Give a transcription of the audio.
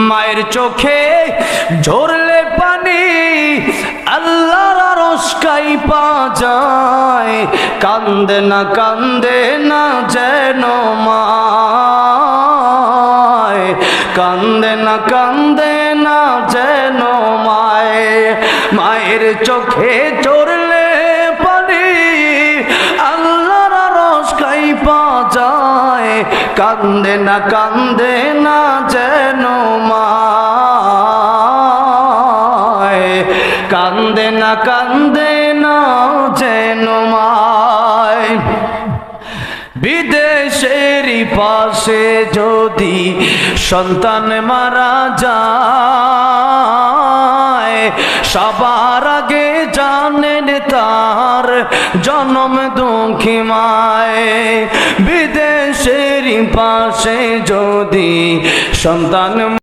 মায়ের চোখে ঝরলে পানি আল্লাহর আরশ কাঁইপা যায়, কান্দে না যেন মায়, কান্দে না যেন মায়। মায়ের চোখে ঝরলে পানি আল্লাহর আরশ কাঁইপা যায়, কান্দে না যেন মায়, কান্দে না যেন মায়। বিদেশেরই পাশে যদি সন্তান মারা যায়, সবার আগে জানেন তার জনম দুঃখী মায়। বিদেশেরই পাশে যদি সন্তান